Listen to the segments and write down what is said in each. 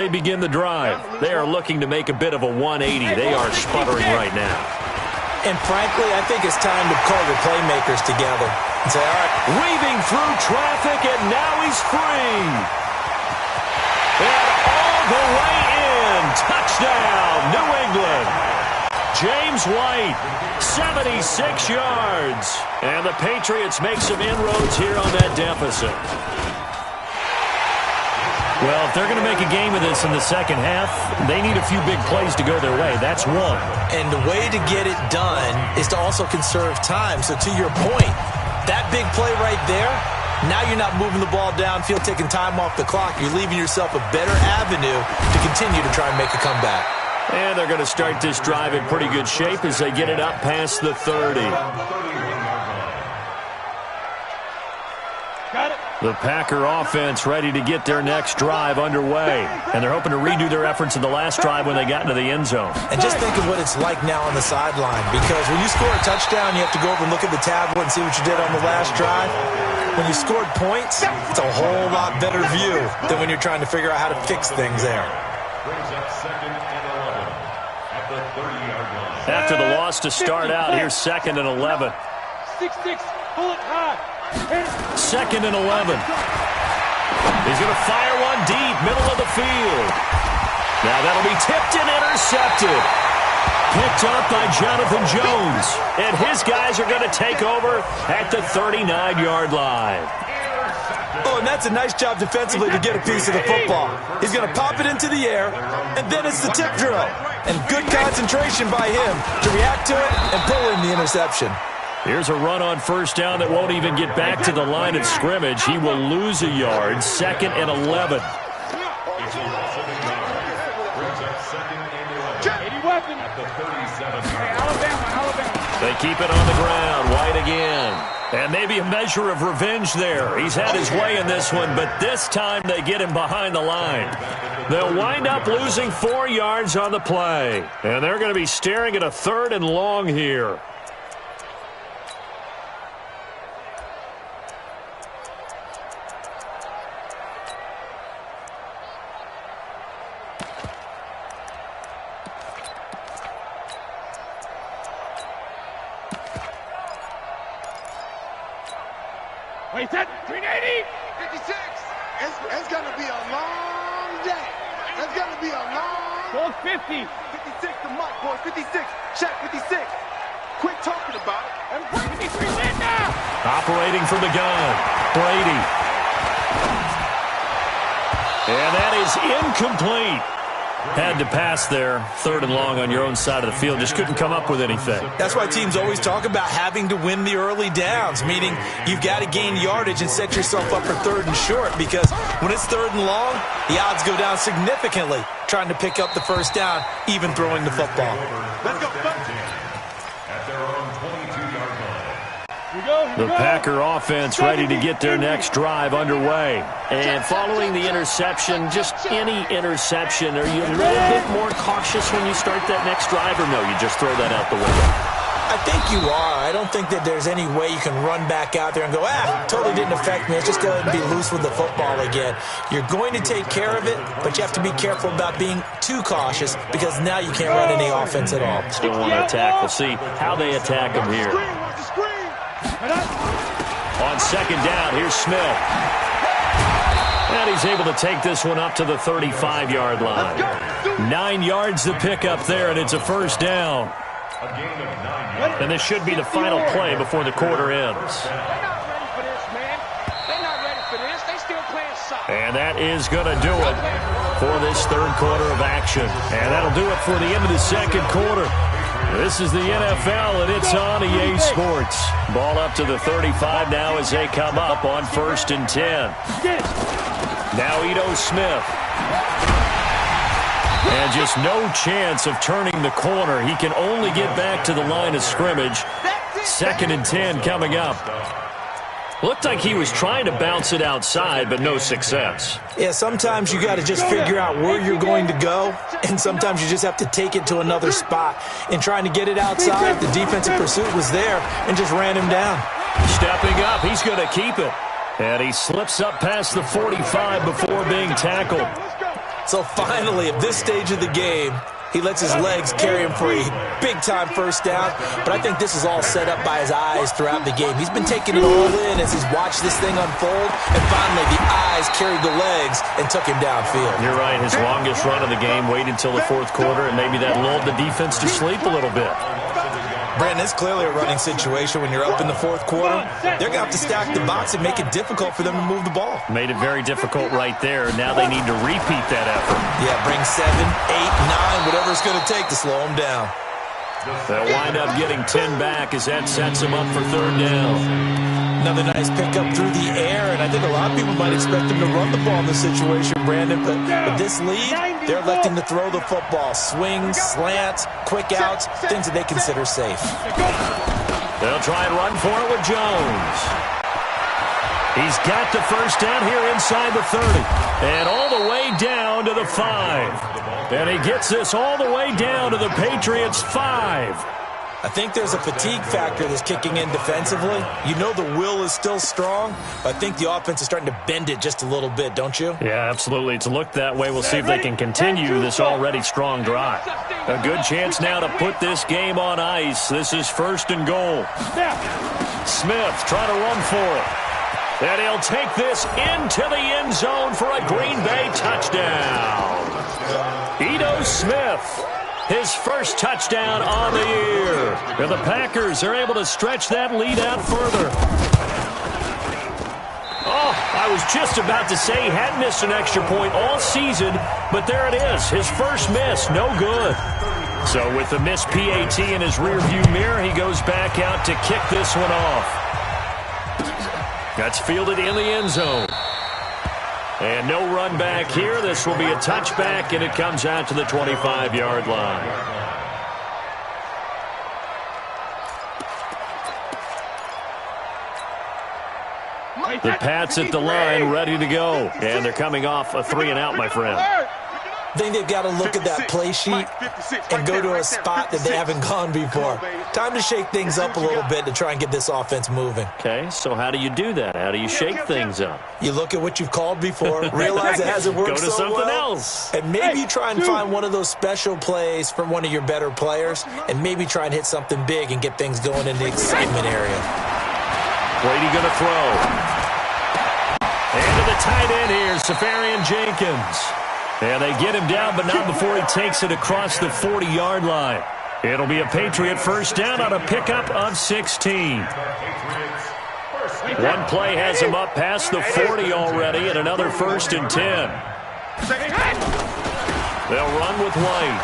They begin the drive. They are looking to make a bit of a 180. They are sputtering right now. And frankly, I think it's time to call your playmakers together and say, all right. Weaving through traffic, and now he's free. And all the way in. Touchdown, New England. James White, 76 yards. And the Patriots make some inroads here on that deficit. Well, if they're going to make a game of this in the second half, they need a few big plays to go their way. That's one. And the way to get it done is to also conserve time. So to your point, that big play right there, now you're not moving the ball downfield, taking time off the clock. You're leaving yourself a better avenue to continue to try and make a comeback. And they're going to start this drive in pretty good shape as they get it up past the 30. Got it. The Packer offense ready to get their next drive underway. And they're hoping to redo their efforts in the last drive when they got into the end zone. And just think of what it's like now on the sideline. Because when you score a touchdown, you have to go over and look at the tablet and see what you did on the last drive. When you scored points, it's a whole lot better view than when you're trying to figure out how to fix things there. After the loss to start out, here's 2nd and 11. 6-6, pull it high. 2nd and 11. He's going to fire one deep, middle of the field. Now that'll be tipped and intercepted. Picked up by Jonathan Jones. And his guys are going to take over at the 39-yard line. Oh, and that's a nice job defensively to get a piece of the football. He's going to pop it into the air, and then it's the tip drill. And good concentration by him to react to it and pull in the interception. Here's a run on first down that won't even get back to the line of scrimmage. He will lose a yard. 2nd and 11. They keep it on the ground. White again. And maybe a measure of revenge there. He's had his way in this one, but this time they get him behind the line. They'll wind up losing 4 yards on the play. And they're going to be staring at a 3rd and long here. Wait, that 380? 56. It's going to be a long day. It's going to be a long... 1250. 56 to Mike, boys. 56. Check 56. Quit talking about it. And 53 win now. Operating from the gun. Brady. And that is incomplete. Had to pass there. 3rd and long on your own side of the field. Just couldn't come up with anything. That's why teams always talk about having to win the early downs, meaning you've got to gain yardage and set yourself up for 3rd and short, because when it's 3rd and long, the odds go down significantly trying to pick up the first down, even throwing the football. Let's go. At their own 22-yard line. The Packer offense ready to get their next drive underway. And following the interception, just any interception, are you a little bit more cautious when you start that next drive, or no, you just throw that out the window? I think you are. I don't think that there's any way you can run back out there and go, totally didn't affect me. Let's just go ahead and be loose with the football again. You're going to take care of it, but you have to be careful about being too cautious, because now you can't run any offense at all. Still want to attack. We'll see how they attack him here. On 2nd down, here's Smith. And he's able to take this one up to the 35-yard line. 9 yards to pick up there, and it's a 1st down. And this should be the final play before the quarter ends. And that is going to do it for this 3rd quarter of action. And that'll do it for the end of the 2nd quarter. This is the NFL, and it's on EA Sports. Ball up to the 35 now as they come up on 1st and 10. Now Ito Smith. And just no chance of turning the corner. He can only get back to the line of scrimmage. 2nd and 10 coming up. Looked like he was trying to bounce it outside, but no success. Yeah, sometimes you got to just figure out where you're going to go, and sometimes you just have to take it to another spot. In trying to get it outside, the defensive pursuit was there and just ran him down. Stepping up, he's going to keep it. And he slips up past the 45 before being tackled. So finally, at this stage of the game, he lets his legs carry him for a big-time first down. But I think this is all set up by his eyes throughout the game. He's been taking it all in as he's watched this thing unfold. And finally, the eyes carried the legs and took him downfield. You're right. His longest run of the game waited until the fourth quarter, and maybe that lulled the defense to sleep a little bit. Brandon, it's clearly a running situation when you're up in the fourth quarter. They're going to have to stack the box and make it difficult for them to move the ball. Made it very difficult right there. Now they need to repeat that effort. Yeah, bring 7, 8, 9, whatever it's going to take to slow them down. They'll wind up getting 10 back as that sets them up for third down. Another nice pickup through the air, and I think a lot of people might expect them to run the ball in this situation, Brandon, but with this lead, they're electing to throw the football. Swings, slants, quick outs, things that they consider safe. They'll try and run for it with Jones. He's got the first down here inside the 30, and all the way down to the 5. And he gets this all the way down to the Patriots' 5. I think there's a fatigue factor that's kicking in defensively. You know the will is still strong, but I think the offense is starting to bend it just a little bit, don't you? Yeah, absolutely. It's looked that way. We'll see if they can continue this already strong drive. A good chance now to put this game on ice. This is first and goal. Smith trying to run for it. And he'll take this into the end zone for a Green Bay touchdown. Ito Smith. His first touchdown on the year. And the Packers are able to stretch that lead out further. Oh, I was just about to say he hadn't missed an extra point all season, but there it is. His first miss, no good. So with the missed PAT in his rearview mirror, he goes back out to kick this one off. That's fielded in the end zone. And no run back here. This will be a touchback, and it comes out to the 25-yard line. The Pats at the line, ready to go. And they're coming off a 3-and-out, my friend. I think they've got to look at that play sheet and go to a spot that they haven't gone before. Time to shake things up a little bit to try and get this offense moving. Okay, so how do you do that? How do you shake things up? You look at what you've called before, realize it hasn't worked so well. Go to something else. And maybe try and find one of those special plays from one of your better players, and maybe try and hit something big and get things going in the excitement area. Brady going to throw. And to the tight end here, Safarian Jenkins. And they get him down, but not before he takes it across the 40-yard line. It'll be a Patriot first down on a pickup of 16. One play has him up past the 40 already, and another first and 10. They'll run with White.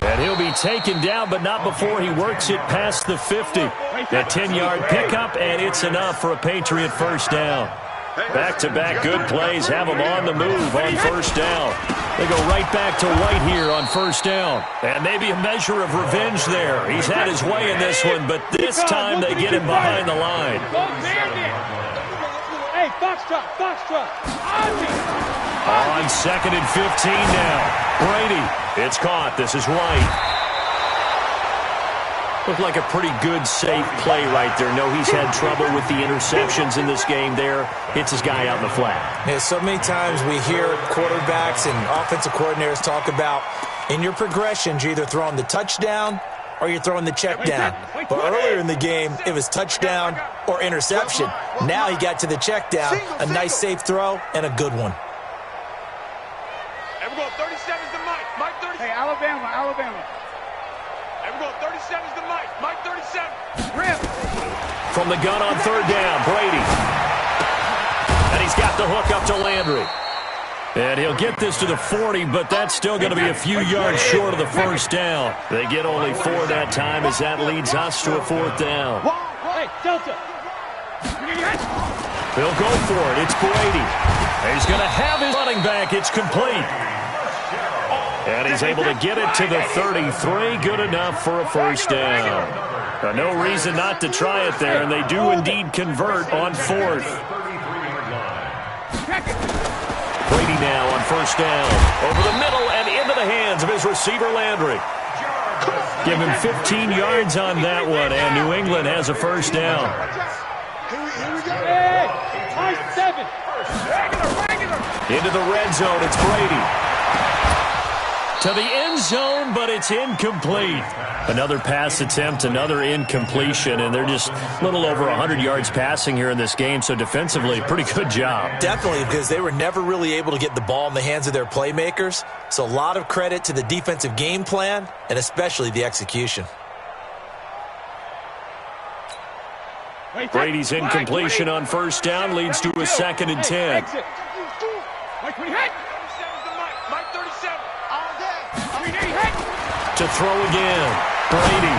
And he'll be taken down, but not before he works it past the 50. That 10-yard pickup, and it's enough for a Patriot first down. Back-to-back good plays have them on the move on first down. They go right back to White here on first down. And maybe a measure of revenge there. He's had his way in this one, but this time they get him behind the line. Hey, Foxtrot. On 2nd and 15 now. Brady, it's caught. This is White. Looked like a pretty good, safe play right there. No, he's had trouble with the interceptions in this game there. Hits his guy out in the flat. Yeah, so many times we hear quarterbacks and offensive coordinators talk about in your progressions, you're either throwing the touchdown or you're throwing the check down. But earlier in the game, it was touchdown or interception. Now he got to the check down, a nice safe throw, and a good one. And we're going 37's the Mike. Mike 37. Hey, Alabama. And we're going 37's the Mike. Mike 37. Rip. From the gun on third down, Brady. And he's got the hook up to Landry. And he'll get this to the 40, but that's still going to be a few yards short of the first down. They get only 4 that time as that leads us to a fourth down. Hey, Delta. They'll go for it. It's Brady. He's going to have his running back. It's complete. And he's able to get it to the 33. Good enough for a first down. No reason not to try it there, and they do indeed convert on fourth. Brady now on first down. Over the middle and into the hands of his receiver, Landry. Give him 15 yards on that one, and New England has a first down. Hey, 7. Into the red zone, it's Brady. To the end zone, but it's incomplete. Another pass attempt, another incompletion, and they're just a little over 100 yards passing here in this game, so defensively, pretty good job. Definitely, because they were never really able to get the ball in the hands of their playmakers, so a lot of credit to the defensive game plan, and especially the execution. Brady's incompletion on first down leads to a 2nd and 10. To throw again, Brady.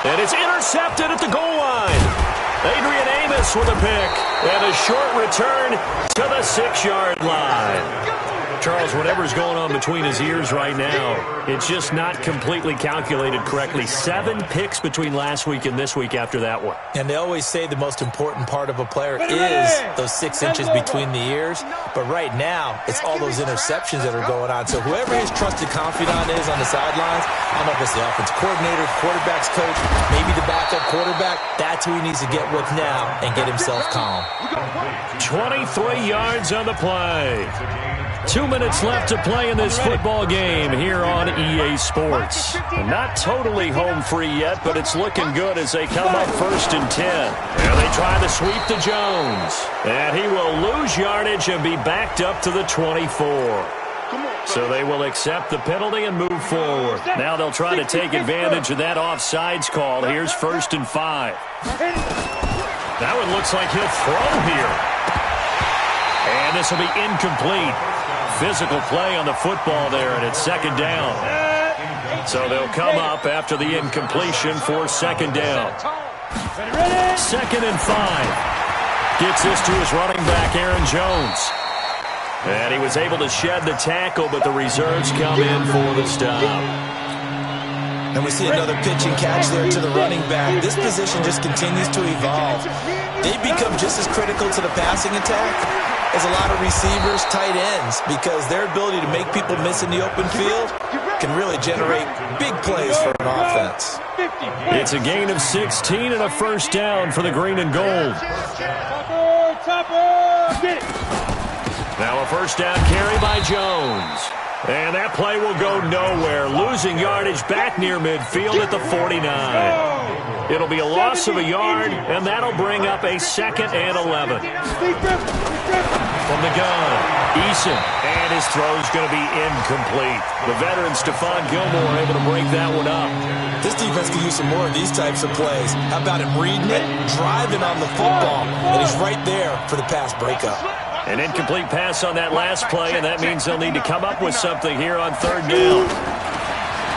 And it's intercepted at the goal line. Adrian Amos with a pick. And a short return to the 6-yard line. Charles, whatever's going on between his ears right now, it's just not completely calculated correctly. 7 picks between last week and this week after that one. And they always say the most important part of a player is those 6 inches between the ears. But right now, it's all those interceptions that are going on. So whoever his trusted confidant is on the sidelines, I don't know if it's the offensive coordinator, quarterback's coach, maybe the backup quarterback, that's who he needs to get with now and get himself calm. 23 yards on the play. 2 minutes left to play in this football game here on EA Sports. Not totally home free yet, but it's looking good as they come up 1st and 10. And they try to sweep to Jones. And he will lose yardage and be backed up to the 24. So they will accept the penalty and move forward. Now they'll try to take advantage of that offsides call. Here's 1st and 5. That one looks like he'll throw here. And this will be incomplete. Physical play on the football there, and it's 2nd down. So they'll come up after the incompletion for 2nd down. 2nd and 5. Gets this to his running back, Aaron Jones. And he was able to shed the tackle, but the reserves come in for the stop. And we see another pitch and catch there to the running back. This position just continues to evolve. They become just as critical to the passing attack as a lot of receivers, tight ends, because their ability to make people miss in the open field can really generate big plays for an offense. It's a gain of 16 and a 1st down for the green and gold. Now a 1st down carry by Jones. And that play will go nowhere, losing yardage back near midfield at the 49. It'll be a loss of a yard, and that'll bring up a 2nd and 11. From the gun, Eason, and his throw's going to be incomplete. The veteran Stephon Gilmore able to break that one up. This defense could use some more of these types of plays. How about him reading it, driving on the football, and he's right there for the pass breakup. An incomplete pass on that last play, and that means they'll need to come up with something here on 3rd down.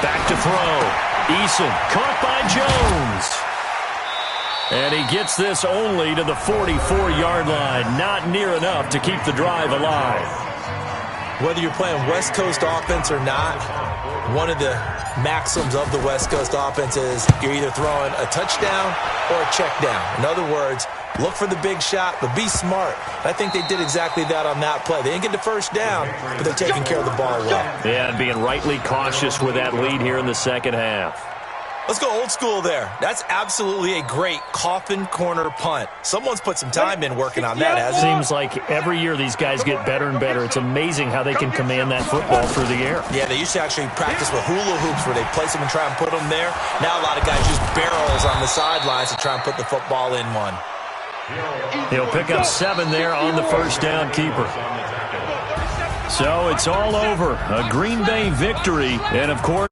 Back to throw. Eason caught by Jones. And he gets this only to the 44-yard line. Not near enough to keep the drive alive. Whether you're playing West Coast offense or not, one of the maxims of the West Coast offense is you're either throwing a touchdown or a check down. In other words, look for the big shot, but be smart. I think they did exactly that on that play. They didn't get the 1st down, but they're taking care of the ball well. Yeah, and being rightly cautious with that lead here in the 2nd half. Let's go old school there. That's absolutely a great coffin corner punt. Someone's put some time in working on that, hasn't it? Seems like every year these guys get better and better. It's amazing how they can command that football through the air. Yeah, they used to actually practice with hula hoops where they place them and try and put them there. Now a lot of guys use barrels on the sidelines to try and put the football in one. He'll pick up 7 there on the 1st down keeper. So it's all over. A Green Bay victory, and of course,